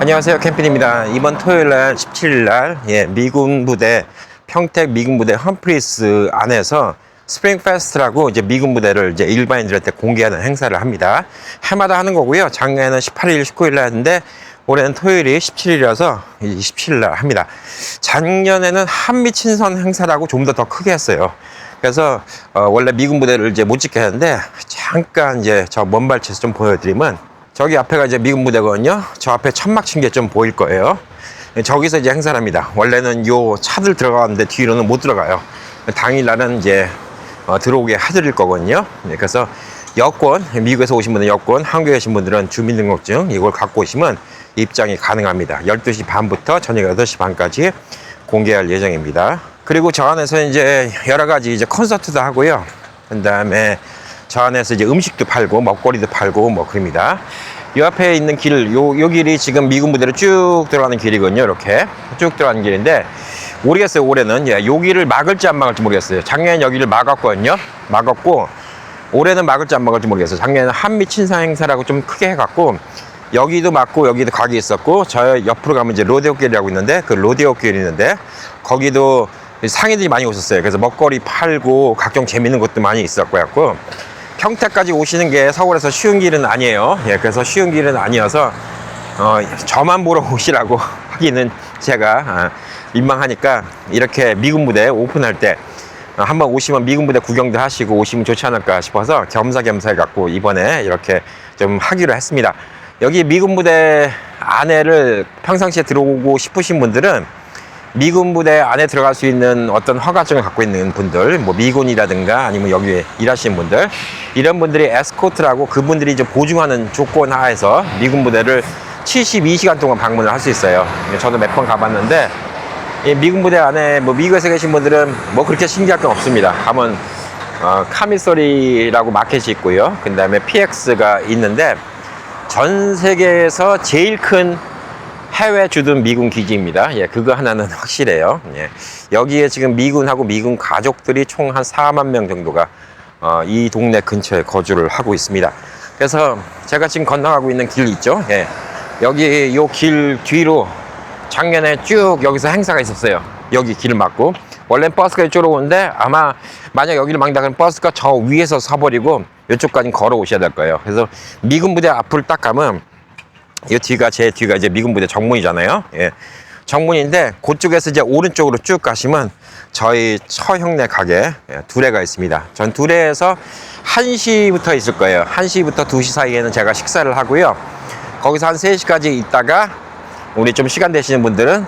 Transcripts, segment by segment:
안녕하세요, 캠핑입니다. 이번 토요일날 17일날 미군 부대 평택 미군 부대 험프리스 안에서 스프링 페스트라고 이제 미군 부대를 이제 일반인들한테 공개하는 행사를 합니다. 해마다 하는 거고요. 작년에는 18일, 19일날 했는데 올해는 토요일이 17일이라서 27일날 합니다. 작년에는 한미친선 행사라고 좀 더 크게 했어요. 그래서 원래 미군 부대를 이제 못 찍게 했는데 잠깐 이제 저 먼 발치에서 좀 보여드리면, 저기 앞에가 이제 미군 부대거든요. 저 앞에 천막 친 게 좀 보일 거예요. 저기서 이제 행사를 합니다. 원래는 요 차들 들어가는데 뒤로는 못 들어가요. 당일날은 이제 들어오게 해드릴 거거든요. 그래서 여권, 미국에서 오신 분은 여권, 한국에 계신 분들은 주민등록증 이걸 갖고 오시면 입장이 가능합니다. 12시 반부터 저녁 8시 반까지 공개할 예정입니다. 그리고 저 안에서 이제 여러 가지 이제 콘서트도 하고요. 그 다음에 저 안에서 이제 음식도 팔고 먹거리도 팔고 뭐 그럽니다. 이 앞에 있는 길, 요 길이 지금 미군 부대로 쭉 들어가는 길이거든요. 이렇게 쭉 들어가는 길인데 모르겠어요. 올해는 요 길을 막을지 안 막을지 모르겠어요. 작년엔 여기를 막았거든요. 막았고 올해는 막을지 안 막을지 모르겠어요. 작년에는 한미 친상 행사라고 좀 크게 해갖고 여기도 막고 여기도 가게 있었고, 저 옆으로 가면 이제 로데오 길이라고 있는데 그 로데오 길이 있는데 거기도 상인들이 많이 오셨어요. 그래서 먹거리 팔고 각종 재밌는 것도 많이 있었고 해갖고 평택까지 오시는 게 서울에서 쉬운 길은 아니에요. 그래서 쉬운 길은 아니어서 저만 보러 오시라고 하기는 제가 민망하니까 이렇게 미군 부대 오픈할 때 한번 오시면 미군 부대 구경도 하시고 오시면 좋지 않을까 싶어서 겸사겸사 해갖고 이번에 이렇게 좀 하기로 했습니다. 여기 미군 부대 안에를 평상시에 들어오고 싶으신 분들은 미군 부대 안에 들어갈 수 있는 어떤 허가증을 갖고 있는 분들, 뭐 미군이라든가 아니면 여기 일하시는 분들, 이런 분들이 에스코트라고 그분들이 이제 보증하는 조건 하에서 미군 부대를 72시간 동안 방문을 할 수 있어요. 저도 몇 번 가봤는데 이 미군 부대 안에 뭐 미국에서 계신 분들은 뭐 그렇게 신기할 건 없습니다. 가면 카미소리라고 마켓이 있고요. 그 다음에 PX가 있는데 전 세계에서 제일 큰 해외 주둔 미군 기지입니다. 그거 하나는 확실해요. 여기에 지금 미군하고 미군 가족들이 총 한 4만 명 정도가 이 동네 근처에 거주를 하고 있습니다. 그래서 제가 지금 건너가고 있는 길 있죠. 여기 요 길 뒤로 작년에 쭉 여기서 행사가 있었어요. 여기 길을 막고 원래는 버스가 이쪽으로 오는데 아마 만약 여기를 막는다 그러면 버스가 저 위에서 서버리고 이쪽까지 걸어 오셔야 될 거예요. 그래서 미군 부대 앞을 딱 가면 이 뒤가, 제 뒤가 이제 미군 부대 정문이잖아요. 정문인데 그쪽에서 이제 오른쪽으로 쭉 가시면 저희 처형네 가게 두레가 있습니다. 전 두레에서 1시부터 있을 거예요. 1시부터 2시 사이에는 제가 식사를 하고요. 거기서 한 3시까지 있다가 우리 좀 시간 되시는 분들은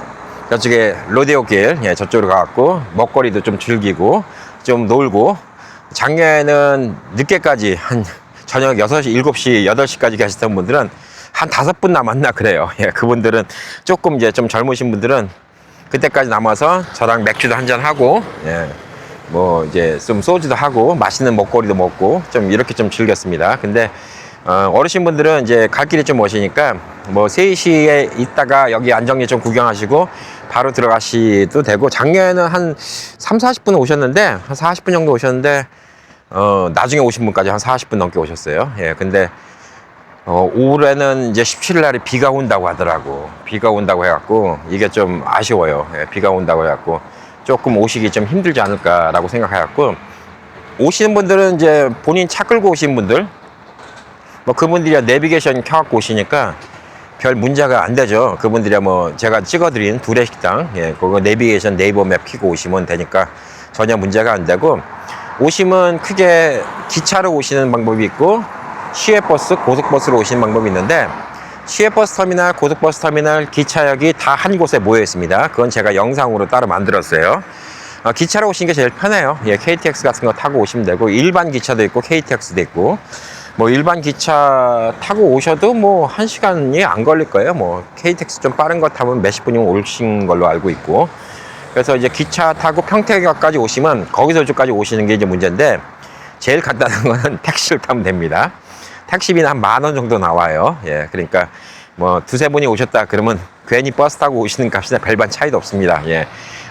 저쪽에 로데오 길 저쪽으로 가갖고 먹거리도 좀 즐기고 좀 놀고, 작년에는 늦게까지 한 저녁 6시, 7시, 8시까지 계셨던 분들은 한 5분 남았나 그래요. 그분들은 조금 이제 좀 젊으신 분들은 그때까지 남아서 저랑 맥주도 한잔 하고 뭐 이제 좀 소주도 하고 맛있는 먹거리도 먹고 좀 이렇게 좀 즐겼습니다. 근데 어르신 분들은 이제 갈 길이 좀 머시니까 뭐 3시에 있다가 여기 안정리 좀 구경하시고 바로 들어가시도 되고, 작년에는 한 3, 40분 오셨는데 한 40분 정도 오셨는데 나중에 오신 분까지 한 40분 넘게 오셨어요. 근데 올해는 이제 17일 날에 비가 온다고 하더라고. 비가 온다고 해갖고 이게 좀 아쉬워요. 비가 온다고 해갖고 조금 오시기 좀 힘들지 않을까라고 생각해갖고, 오시는 분들은 이제 본인 차 끌고 오신 분들 뭐 그분들이야 내비게이션 켜갖고 오시니까 별 문제가 안 되죠. 그분들이야 뭐 제가 찍어드린 두레 식당 그거 내비게이션 네이버 맵 켜고 오시면 되니까 전혀 문제가 안 되고, 오시면 크게 기차로 오시는 방법이 있고 시외버스, 고속버스로 오시는 방법이 있는데, 시외버스 터미널, 고속버스 터미널, 기차역이 다 한 곳에 모여 있습니다. 그건 제가 영상으로 따로 만들었어요. 기차로 오시는 게 제일 편해요. KTX 같은 거 타고 오시면 되고, 일반 기차도 있고 KTX도 있고, 뭐 일반 기차 타고 오셔도 뭐 1시간이 안 걸릴 거예요. 뭐 KTX 좀 빠른 거 타면 몇십 분이면 오신 걸로 알고 있고, 그래서 이제 기차 타고 평택역까지 오시면 거기서 이쪽까지 오시는 게 이제 문제인데, 제일 간단한 거는 택시를 타면 됩니다. 택시비는 한 10,000원 정도 나와요. 그러니까 뭐 2-3분이 오셨다 그러면 괜히 버스 타고 오시는 값이나 별반 차이도 없습니다.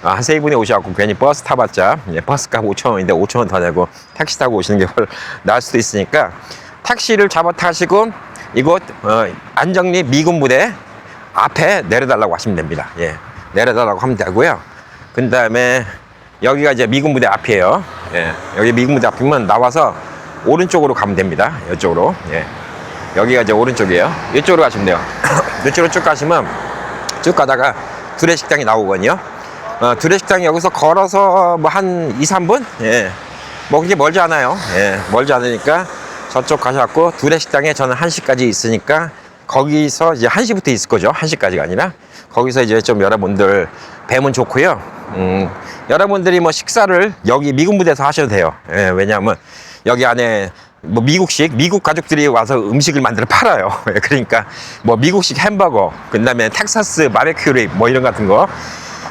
한 3분이 오셔갖고 괜히 버스 타봤자 버스값 5,000원인데 5,000원 더 내고 택시 타고 오시는 게 훨 나을 수도 있으니까 택시를 잡아 타시고 이곳 안정리 미군 부대 앞에 내려달라고 하시면 됩니다. 예, 내려달라고 하면 되고요. 그 다음에 여기가 이제 미군 부대 앞이에요. 예, 여기 미군 부대 앞이면 나와서 오른쪽으로 가면 됩니다. 이쪽으로. 예, 여기가 이제 오른쪽이에요. 이쪽으로 가시면 돼요. 이쪽으로 쭉 가시면 쭉 가다가 두레식당이 나오거든요. 두레식당이 여기서 걸어서 뭐 한 2, 3분? 예, 뭐 그렇게 멀지 않아요. 예, 멀지 않으니까 저쪽 가셔갖고 두레식당에 저는 1시까지 있으니까 거기서 이제 1시부터 있을 거죠. 1시까지가 아니라 거기서 이제 좀 여러분들 뵈면 좋고요. 여러분들이 뭐 식사를 여기 미군 부대에서 하셔도 돼요. 예, 왜냐하면 여기 안에 뭐 미국식, 미국 가족들이 와서 음식을 만들어 팔아요. 그러니까 뭐 미국식 햄버거, 그 다음에 텍사스 바베큐 립 뭐 이런 같은 거,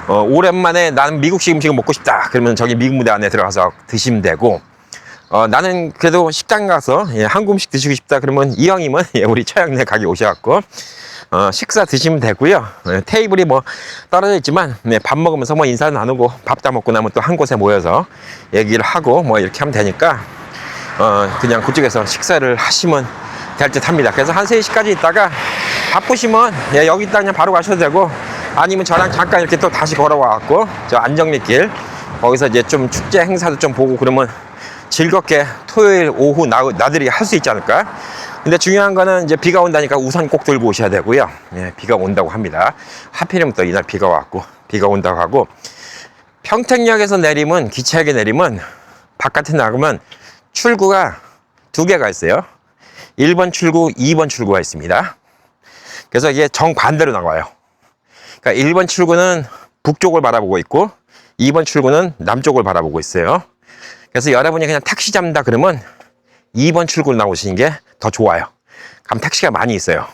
오랜만에 나는 미국식 음식을 먹고 싶다 그러면 저기 미군 무대 안에 들어가서 드시면 되고, 나는 그래도 식당 가서 예, 한국 음식 드시고 싶다 그러면 이 형님은 예, 우리 처형네 가게 오셔갖고 식사 드시면 되고요. 예, 테이블이 뭐 떨어져 있지만 네, 밥 먹으면서 뭐 인사 나누고 밥 다 먹고 나면 또 한 곳에 모여서 얘기를 하고 뭐 이렇게 하면 되니까 그냥 그쪽에서 식사를 하시면 될 듯 합니다. 그래서 한 3시까지 있다가 바쁘시면 예, 여기 있다 그냥 바로 가셔도 되고, 아니면 저랑 잠깐 이렇게 또 다시 걸어와갖고 저 안정리길 거기서 이제 좀 축제 행사도 좀 보고 그러면 즐겁게 토요일 오후 나들이 할 수 있지 않을까. 근데 중요한 거는 이제 비가 온다니까 우산 꼭 들고 오셔야 되고요. 예, 비가 온다고 합니다. 하필이면 또 이날 비가 왔고 비가 온다고 하고, 평택역에서 내리면 기차역에 내리면 바깥에 나가면 출구가 2개가 있어요. 1번 출구, 2번 출구가 있습니다. 그래서 이게 정반대로 나와요. 그러니까 1번 출구는 북쪽을 바라보고 있고 2번 출구는 남쪽을 바라보고 있어요. 그래서 여러분이 그냥 택시 잡는다 그러면 2번 출구로 나오시는 게 더 좋아요. 그럼 택시가 많이 있어요.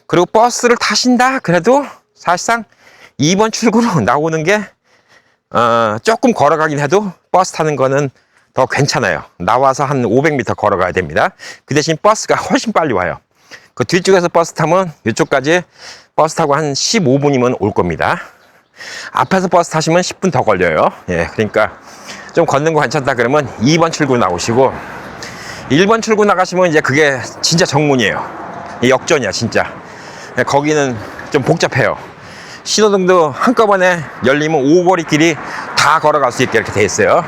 그리고 버스를 타신다 그래도 사실상 2번 출구로 나오는 게 조금 걸어가긴 해도 버스 타는 거는 더 괜찮아요. 나와서 한 500m 걸어가야 됩니다. 그 대신 버스가 훨씬 빨리 와요. 그 뒤쪽에서 버스 타면 이쪽까지 버스 타고 한 15분이면 올 겁니다. 앞에서 버스 타시면 10분 더 걸려요. 예, 그러니까 좀 걷는 거 괜찮다 그러면 2번 출구 나오시고, 1번 출구 나가시면 이제 그게 진짜 정문이에요. 역전이야 진짜. 거기는 좀 복잡해요. 신호등도 한꺼번에 열리면 오거리끼리 다 걸어갈 수 있게 이렇게 돼 있어요.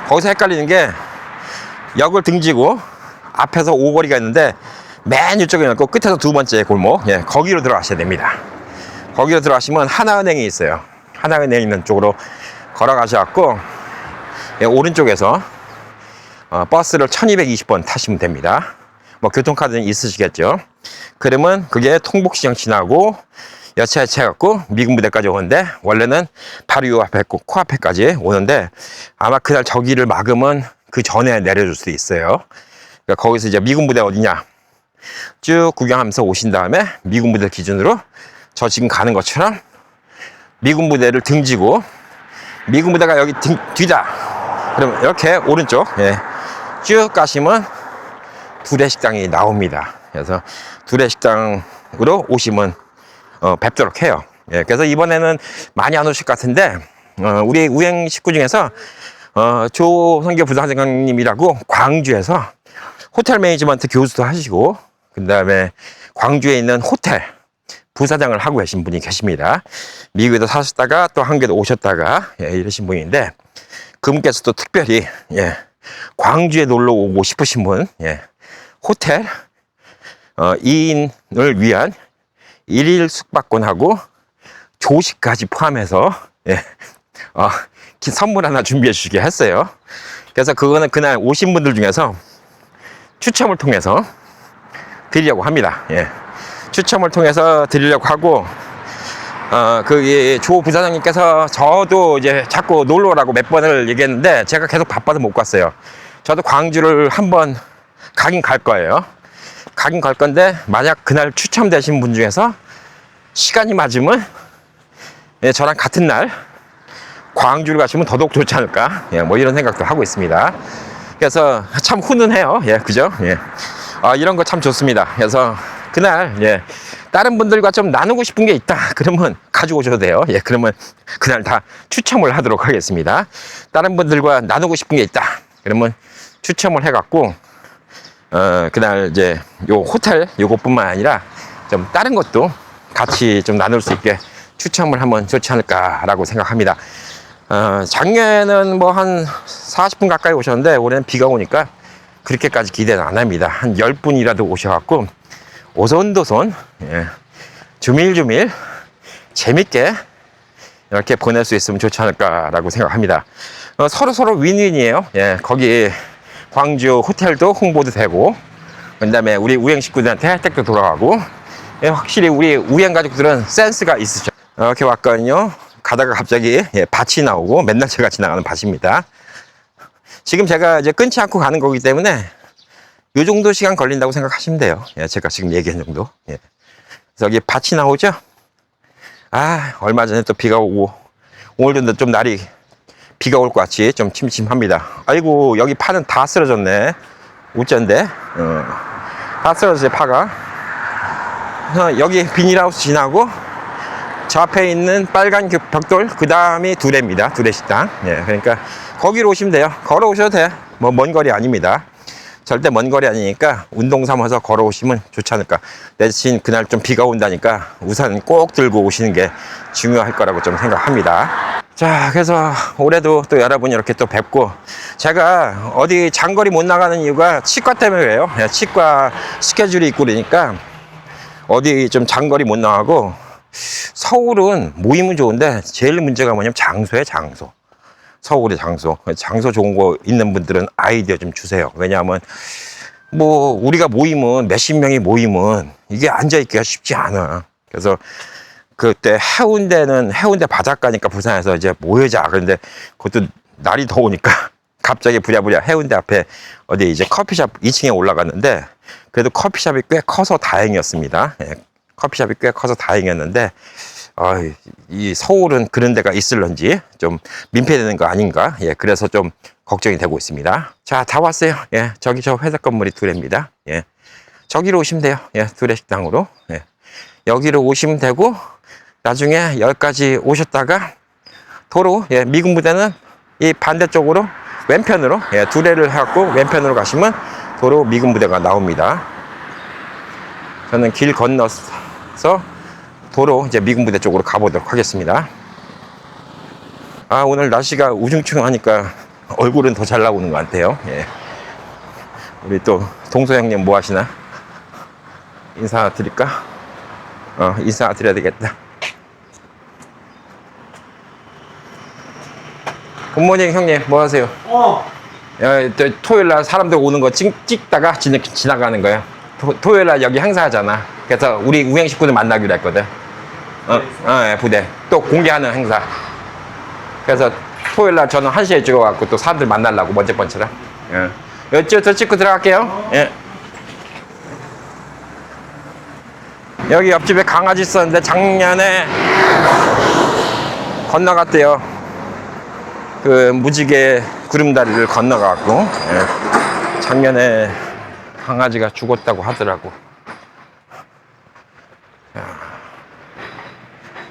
거기서 헷갈리는 게 역을 등지고 앞에서 오거리가 있는데 맨 이쪽에 있고 끝에서 2번째 골목, 예, 거기로 들어가셔야 됩니다. 거기로 들어가시면 하나은행이 있어요. 하나은행 있는 쪽으로 걸어가셔갖고 예, 오른쪽에서 버스를 1220번 타시면 됩니다. 뭐 교통카드는 있으시겠죠. 그러면 그게 통복시장 지나고 여차여차 해갖고 미군부대까지 오는데, 원래는 바로 요 앞에 코앞에까지 오는데 아마 그날 저기를 막으면 그 전에 내려줄 수도 있어요. 그러니까 거기서 이제 미군부대 어디냐 쭉 구경하면서 오신 다음에 미군부대 기준으로 저 지금 가는 것처럼 미군부대를 등지고, 미군부대가 여기 뒤다 그러면 이렇게 오른쪽 예, 쭉 가시면 두레식당이 나옵니다. 그래서 두레식당으로 오시면 뵙도록 해요. 예, 그래서 이번에는 많이 안 오실 것 같은데 우리 우행 식구 중에서 조성교 부사장님이라고 광주에서 호텔 매니지먼트 교수도 하시고 그 다음에 광주에 있는 호텔 부사장을 하고 계신 분이 계십니다. 미국에도 사셨다가 또 한국에도 오셨다가 예, 이러신 분인데, 그분께서도 특별히 예, 광주에 놀러 오고 싶으신 분, 예, 호텔 2인을 위한 1일 숙박권하고 조식까지 포함해서 예, 선물 하나 준비해 주시게 했어요. 그래서 그거는 그날 오신 분들 중에서 추첨을 통해서 드리려고 합니다. 예, 추첨을 통해서 드리려고 하고, 조 부사장님께서 저도 이제 자꾸 놀러 오라고 몇 번을 얘기했는데 제가 계속 바빠서 못 갔어요. 저도 광주를 한번 가긴 갈 거예요. 가긴 갈 건데 만약 그날 추첨되신 분 중에서 시간이 맞으면 예, 저랑 같은 날 광주를 가시면 더더욱 좋지 않을까, 예, 뭐 이런 생각도 하고 있습니다. 그래서 참 훈훈해요. 예, 그죠? 예. 이런 거 참 좋습니다. 그래서 그날 예, 다른 분들과 좀 나누고 싶은 게 있다 그러면 가지고 오셔도 돼요. 예, 그러면 그날 다 추첨을 하도록 하겠습니다. 다른 분들과 나누고 싶은 게 있다 그러면 추첨을 해갖고 그날 이제 요 호텔 요것뿐만 아니라 좀 다른 것도 같이 좀 나눌 수 있게 추첨을 하면 좋지 않을까라고 생각합니다. 작년에는 뭐 한 40분 가까이 오셨는데 올해는 비가 오니까 그렇게까지 기대는 안 합니다. 한 10분이라도 오셔갖고 오손도손 주밀주밀 재밌게 이렇게 보낼 수 있으면 좋지 않을까라고 생각합니다. 서로 윈윈이에요. 예, 거기 광주 호텔도 홍보도 되고, 그 다음에 우리 우행 식구들한테 혜택도 돌아가고, 예, 확실히 우리 우행 가족들은 센스가 있으죠. 이렇게 왔거든요. 가다가 갑자기 밭이 나오고, 맨날 제가 지나가는 밭입니다. 지금 제가 이제 끊지 않고 가는 거기 때문에 이 정도 시간 걸린다고 생각하시면 돼요. 예, 제가 지금 얘기한 정도. 예. 그래서 여기 밭이 나오죠. 얼마 전에 또 비가 오고, 오늘도 좀 날이 비가 올 것 같이 좀 침침합니다. 아이고, 여기 파는 다 쓰러졌네. 우짠데. 다 쓰러졌어요, 파가. 여기 비닐하우스 지나고, 저 앞에 있는 빨간 벽돌, 그 다음이 두레입니다. 두레 식당. 예, 그러니까 거기로 오시면 돼요. 걸어 오셔도 돼. 뭐 먼 거리 아닙니다. 절대 먼 거리 아니니까 운동 삼아서 걸어오시면 좋지 않을까. 대신 그날 좀 비가 온다니까 우산 꼭 들고 오시는 게 중요할 거라고 좀 생각합니다. 자, 그래서 올해도 또 여러분 이렇게 또 뵙고, 제가 어디 장거리 못 나가는 이유가 치과 때문에요. 치과 스케줄이 있고 그러니까 어디 좀 장거리 못 나가고, 서울은 모임은 좋은데 제일 문제가 뭐냐면 장소예요, 장소. 서울의 장소 좋은 거 있는 분들은 아이디어 좀 주세요. 왜냐하면 뭐 우리가 모이면 몇십 명이 모이면 이게 앉아있기가 쉽지 않아. 그래서 그때 해운대 바닷가니까 부산에서 이제 모여자. 그런데 그것도 날이 더우니까 갑자기 부랴부랴 해운대 앞에 어디 이제 커피숍 2층에 올라갔는데, 그래도 커피숍이 꽤 커서 다행이었습니다. 예, 커피숍이 꽤 커서 다행이었는데, 이 서울은 그런 데가 있을런지 좀 민폐되는 거 아닌가. 예, 그래서 좀 걱정이 되고 있습니다. 자, 다 왔어요. 예, 저기 저 회사 건물이 두레입니다. 예, 저기로 오시면 돼요. 예, 두레 식당으로. 예, 여기로 오시면 되고, 나중에 여기까지 오셨다가 도로, 예, 미군 부대는 이 반대쪽으로 왼편으로, 예, 두레를 해갖고 왼편으로 가시면 도로 미군 부대가 나옵니다. 저는 길 건너서 도로 이제 미군 부대 쪽으로 가보도록 하겠습니다. 오늘 날씨가 우중충하니까 얼굴은 더 잘 나오는 것 같아요. 예. 우리 또 동서 형님 뭐 하시나? 인사드릴까? 인사드려야 되겠다. 굿모닝 형님, 뭐 하세요? 토요일 날 사람들 오는 거 찍다가 지나가는 거예요. 토요일 날 여기 행사하잖아. 그래서 우리 우행 식구들 만나기로 했거든. 예, 부대. 또 공개하는 행사. 그래서 토요일 날 저는 1시에 찍어갖고 또 사람들 만나려고 번쩍번쩍. 예. 저 찍고 들어갈게요. 예. 여기 옆집에 강아지 있었는데 작년에 건너갔대요. 그 무지개 구름다리를 건너가갖고. 예. 작년에 강아지가 죽었다고 하더라고.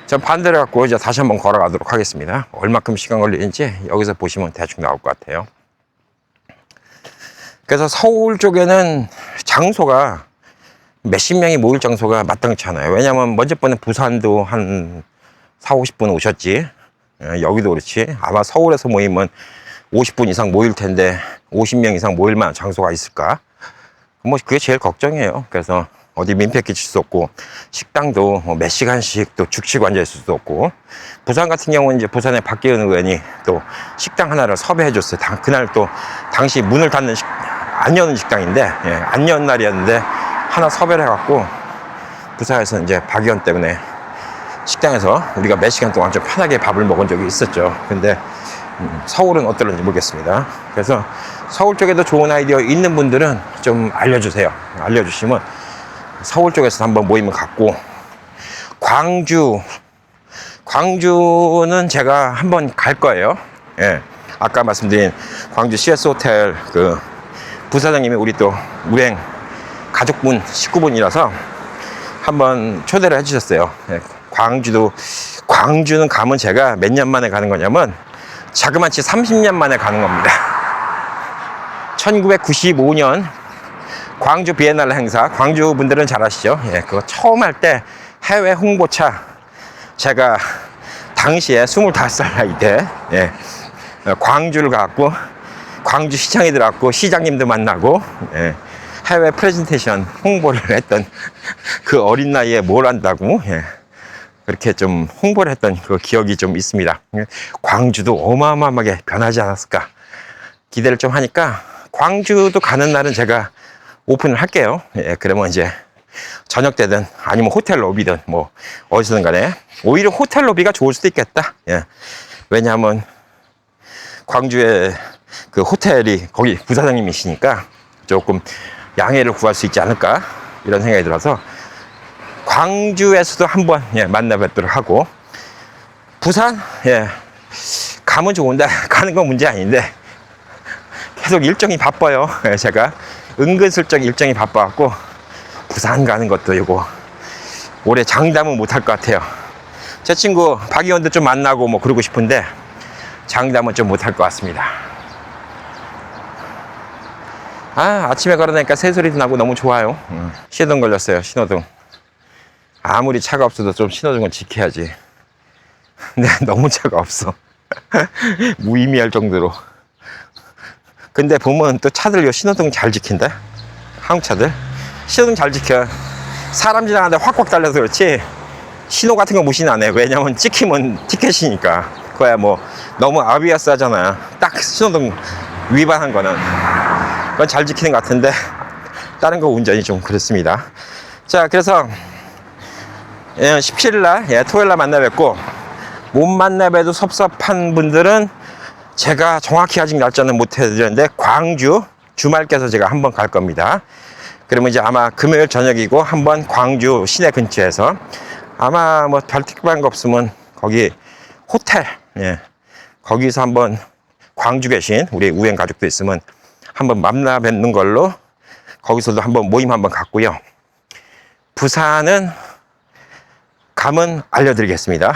전 반대로 갖고 이제 다시 한번 걸어가도록 하겠습니다. 얼마큼 시간 걸리는지 여기서 보시면 대충 나올 것 같아요. 그래서 서울 쪽에는 장소가 몇십 명이 모일 장소가 마땅치 않아요. 왜냐면 먼저 번에 부산도 한 40-50분 오셨지. 여기도 그렇지. 아마 서울에서 모이면 50분 이상 모일 텐데 50명 이상 모일 만한 장소가 있을까? 뭐 그게 제일 걱정이에요. 그래서 어디 민폐 끼칠 수 없고, 식당도 몇 시간씩 또 죽치고 앉아 있을 수도 없고. 부산 같은 경우는 이제 부산의 박기은 의원이 또 식당 하나를 섭외해 줬어요. 그날 또 당시 문을 닫는 안 여는 식당인데, 예, 안 여는 날이었는데 하나 섭외를 해갖고 부산에서 이제 박 의원 때문에 식당에서 우리가 몇 시간 동안 좀 편하게 밥을 먹은 적이 있었죠. 근데 서울은 어떨런지 모르겠습니다. 그래서 서울 쪽에도 좋은 아이디어 있는 분들은 좀 알려주세요. 알려주시면 서울 쪽에서 한번 모임을 갖고, 광주는 제가 한번 갈 거예요. 예. 아까 말씀드린 광주 CS 호텔 그 부사장님이 우리 또 우행 가족분 식구분이라서 한번 초대를 해주셨어요. 예. 광주는 가면 제가 몇 년 만에 가는 거냐면 자그마치 30년 만에 가는 겁니다. 1995년 광주 비엔날레 행사, 광주 분들은 잘 아시죠? 예, 그거 처음 할 때 해외 홍보차, 제가 당시에 25살 나이 때, 예, 광주를 가고, 광주 시장에 들어갔고, 시장님도 만나고, 예, 해외 프레젠테이션 홍보를 했던 그 어린 나이에 뭘 한다고, 예, 그렇게 좀 홍보를 했던 그 기억이 좀 있습니다. 광주도 어마어마하게 변하지 않았을까 기대를 좀 하니까, 광주도 가는 날은 제가 오픈을 할게요. 예, 그러면 이제 저녁 때든 아니면 호텔 로비든 뭐 어디서든 간에 오히려 호텔 로비가 좋을 수도 있겠다. 예. 왜냐하면 광주에 그 호텔이 거기 부사장님이시니까 조금 양해를 구할 수 있지 않을까 이런 생각이 들어서 광주에서도 한번, 예, 만나 뵙도록 하고, 부산, 예, 가면 좋은데 가는 건 문제 아닌데 계속 일정이 바빠요. 예, 제가 은근슬쩍 일정이 바빠갖고 부산 가는 것도 이거 올해 장담은 못할 것 같아요. 제 친구 박의원도 좀 만나고 뭐 그러고 싶은데 장담은 좀 못할 것 같습니다. 아침에 걸어다니까 새소리도 나고 너무 좋아요. 신호등 걸렸어요. 신호등. 아무리 차가 없어도 좀 신호등은 지켜야지. 근데 너무 차가 없어. 무의미할 정도로. 근데 보면 또 차들 신호등 잘 지킨다. 한국 차들 신호등 잘 지켜. 사람 지나가는데 확확 달려서 그렇지 신호 같은 거 무시는 안 해. 왜냐면 찍히면 티켓이니까. 그거야 뭐 너무 아비아스 하잖아. 딱 신호등 위반한 거는. 그건 잘 지키는 것 같은데 다른 거 운전이 좀 그렇습니다. 자, 그래서 17일날, 예, 토요일날 만나 뵙고, 못 만나 뵈도 섭섭한 분들은 제가 정확히 아직 날짜는 못 해드렸는데 광주 주말 껴서 제가 한번 갈 겁니다. 그러면 이제 아마 금요일 저녁이고 한번 광주 시내 근처에서 아마 뭐 별 특별한 거 없으면 거기 호텔, 예, 거기서 한번 광주 계신 우리 우행 가족도 있으면 한번 만나 뵙는 걸로 거기서도 한번 모임 한번 갖고요. 부산은 가면 알려드리겠습니다.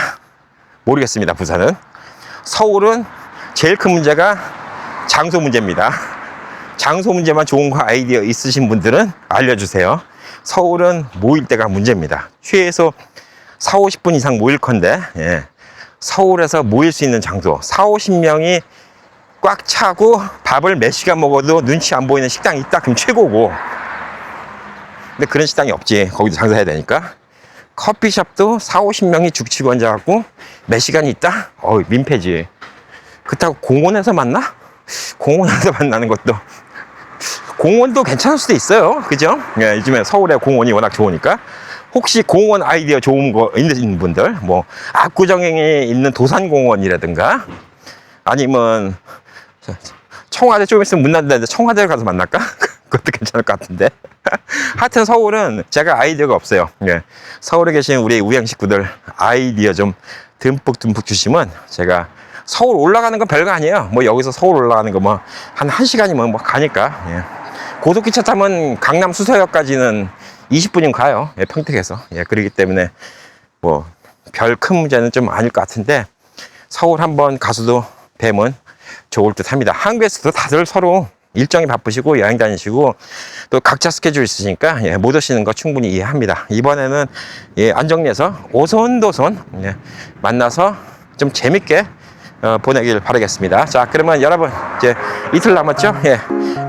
모르겠습니다. 부산은. 서울은 제일 큰 문제가 장소 문제입니다. 장소 문제만 좋은 거 아이디어 있으신 분들은 알려주세요. 서울은 모일 때가 문제입니다. 최소 4, 50분 이상 모일 건데, 예, 서울에서 모일 수 있는 장소 4, 50명이 꽉 차고 밥을 몇 시간 먹어도 눈치 안 보이는 식당이 있다 그럼 최고고, 근데 그런 식당이 없지. 거기도 장사해야 되니까. 커피숍도 4, 50명이 죽치고 앉아갖고 몇 시간이 있다? 민폐지. 그렇다고 공원에서 만나? 공원에서 만나는 것도, 공원도 괜찮을 수도 있어요. 그죠? 예, 요즘에 서울에 공원이 워낙 좋으니까. 혹시 공원 아이디어 좋은 거 있는 분들, 뭐 압구정에 있는 도산공원이라든가 아니면 청와대 좀 있으면 문 닫는다는데 청와대를 가서 만날까? 그것도 괜찮을 것 같은데. 하여튼 서울은 제가 아이디어가 없어요. 예. 서울에 계신 우리 우양 식구들 아이디어 좀 듬뿍 주시면 제가 서울 올라가는 건 별거 아니에요. 뭐 여기서 서울 올라가는 거 뭐 한 1시간이면 뭐 가니까. 예. 고속기차 타면 강남 수서역까지는 20분이면 가요. 예, 평택에서. 예, 그렇기 때문에 뭐 별 큰 문제는 좀 아닐 것 같은데 서울 한번 가서도 뵈면 좋을 듯 합니다. 한국에서도 다들 서로 일정이 바쁘시고 여행 다니시고 또 각자 스케줄 있으시니까, 예, 못 오시는 거 충분히 이해합니다. 이번에는, 예, 안정리에서 오손도손, 예, 만나서 좀 재밌게 보내길 바라겠습니다. 자, 그러면 여러분 이제 이틀 남았죠? 예,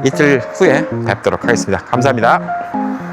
이틀 후에 뵙도록 하겠습니다. 감사합니다.